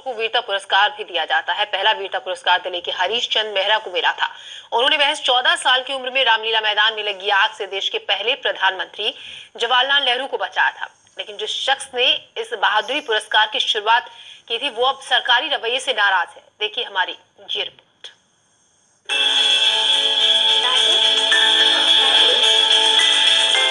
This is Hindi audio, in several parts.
बच्चों को वीरता पुरस्कार भी दिया जाता है। पहला वीरता पुरस्कार दिल्ली के हरीश चंद्र मेहरा को मिला था। उन्होंने महज 14 साल की उम्र में रामलीला मैदान में लगी आग से देश के पहले प्रधानमंत्री जवाहरलाल नेहरू को बचाया था। लेकिन जिस शख्स ने इस बहादुरी पुरस्कार की शुरुआत की थी वो अब सरकारी रवैये से नाराज है। देखिए हमारी ये रिपोर्ट।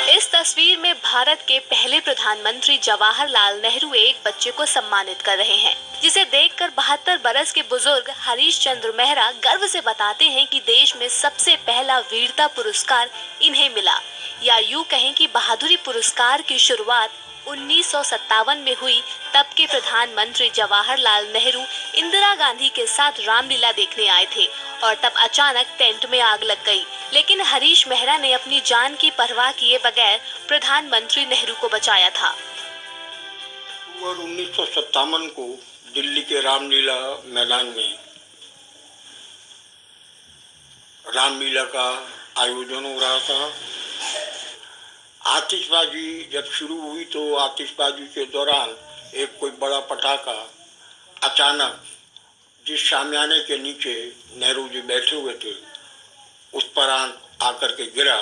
इस तस्वीर में भारत के पहले प्रधानमंत्री जवाहरलाल नेहरू एक बच्चे को सम्मानित कर रहे हैं, जिसे देखकर 72 बरस के बुजुर्ग हरीश चंद्र मेहरा गर्व से बताते हैं कि देश में सबसे पहला वीरता पुरस्कार इन्हें मिला, या यूं कहें कि बहादुरी पुरस्कार की शुरुआत 1957 में हुई। तब के प्रधानमंत्री जवाहरलाल नेहरू इंदिरा गांधी के साथ रामलीला देखने आए थे और तब अचानक टेंट में आग लग गई, लेकिन हरीश मेहरा ने अपनी जान की परवाह किए बगैर प्रधानमंत्री नेहरू को बचाया था। 1957 को दिल्ली के रामलीला मैदान में रामलीला का आयोजन हो रहा था। आतिशबाजी जब शुरू हुई तो आतिशबाजी के दौरान एक कोई बड़ा पटाखा अचानक जिस शामियाने के नीचे नेहरू जी बैठे हुए थे उस पर आकर के गिरा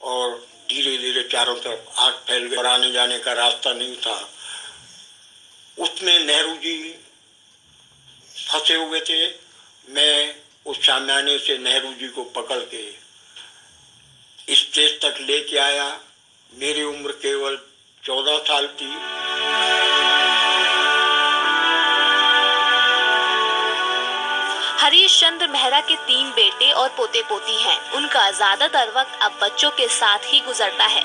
और धीरे धीरे चारों तरफ आग फैल गई और आने जाने का रास्ता नहीं था। उसमें नेहरू जी फंसे हुए थे। मैं उस शामियाने से नेहरू जी को पकड़ के स्टेज तक लेके आया। मेरी उम्र केवल 14 साल थी। हरीश चंद्र मेहरा के 3 बेटे और पोते पोती हैं। उनका ज्यादातर वक्त अब बच्चों के साथ ही गुजरता है।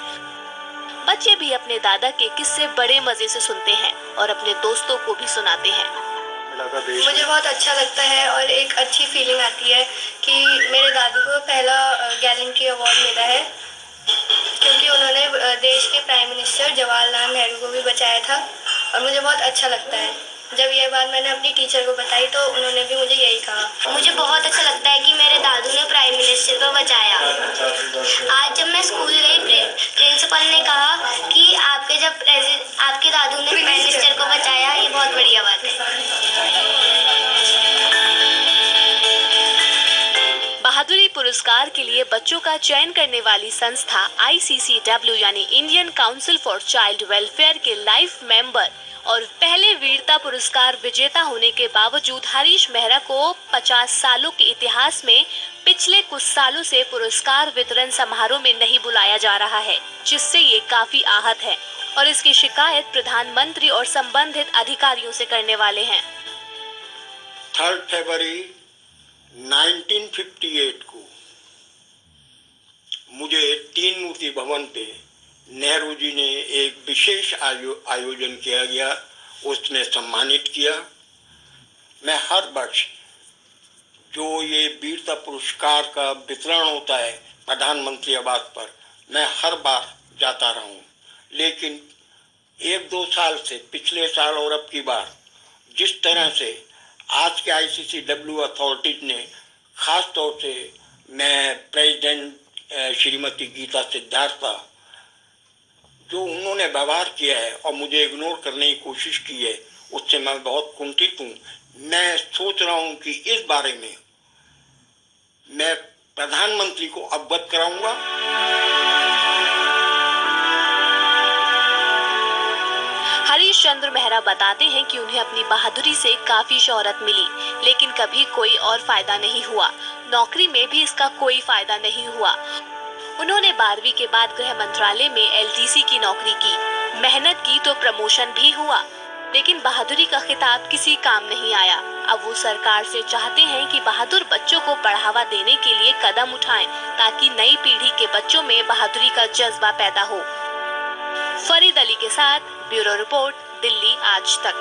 बच्चे भी अपने दादा के किस्से बड़े मजे से सुनते हैं और अपने दोस्तों को भी सुनाते हैं। मुझे बहुत अच्छा लगता है और एक अच्छी फीलिंग आती है कि मेरे दादू को पहला गैलेंट्री अवार्ड मिला है, क्योंकि उन्होंने देश के प्राइम मिनिस्टर जवाहरलाल नेहरू को भी बचाया था और मुझे बहुत अच्छा लगता है। जब ये बात मैंने अपनी टीचर को बताई तो उन्होंने भी मुझे यही कहा। मुझे बहुत अच्छा लगता है कि मेरे दादू ने प्राइम मिनिस्टर को बचाया। आज जब मैं स्कूल गई प्रिंसिपल ने कहा कि आपके दादू ने प्राइम मिनिस्टर को बचाया, ये बहुत बढ़िया बात है। बहादुरी पुरस्कार के लिए बच्चों का चयन करने वाली संस्था ICCW यानी Indian council for child welfare के लाइफ मेंबर और पहले वीरता पुरस्कार विजेता होने के बावजूद हरीश मेहरा को 50 सालों के इतिहास में पिछले कुछ सालों से पुरस्कार वितरण समारोह में नहीं बुलाया जा रहा है, जिससे ये काफी आहत है और इसकी शिकायत प्रधानमंत्री और संबंधित अधिकारियों से करने वाले हैं। 3 फरवरी 1958 को मुझे 3 मूर्ति भवन पे नेहरू जी ने एक विशेष आयोजन किया गया, उसने सम्मानित किया। मैं हर वर्ष जो ये वीरता पुरस्कार का वितरण होता है प्रधानमंत्री आवास पर, मैं हर बार जाता रहा हूँ, लेकिन 1-2 साल से, पिछले साल और अब की बार, जिस तरह से आज के ICCW अथॉरिटीज ने, खास तौर से मैं प्रेसिडेंट श्रीमती गीता सिद्धार्था, जो उन्होंने व्यवहार किया है और मुझे इग्नोर करने की कोशिश की है, उससे मैं बहुत कुंठित हूँ। मैं सोच रहा हूँ कि इस बारे में मैं प्रधानमंत्री को अवगत कराऊंगा। हरीश चंद्र मेहरा बताते हैं कि उन्हें अपनी बहादुरी से काफी शोहरत मिली, लेकिन कभी कोई और फायदा नहीं हुआ। नौकरी में भी इसका कोई फायदा नहीं हुआ। उन्होंने 12वीं के बाद गृह मंत्रालय में LDC की नौकरी की, मेहनत की तो प्रमोशन भी हुआ, लेकिन बहादुरी का खिताब किसी काम नहीं आया। अब वो सरकार से चाहते हैं कि बहादुर बच्चों को बढ़ावा देने के लिए कदम उठाएं, ताकि नई पीढ़ी के बच्चों में बहादुरी का जज्बा पैदा हो। फरीद अली के साथ ब्यूरो रिपोर्ट, दिल्ली आज तक।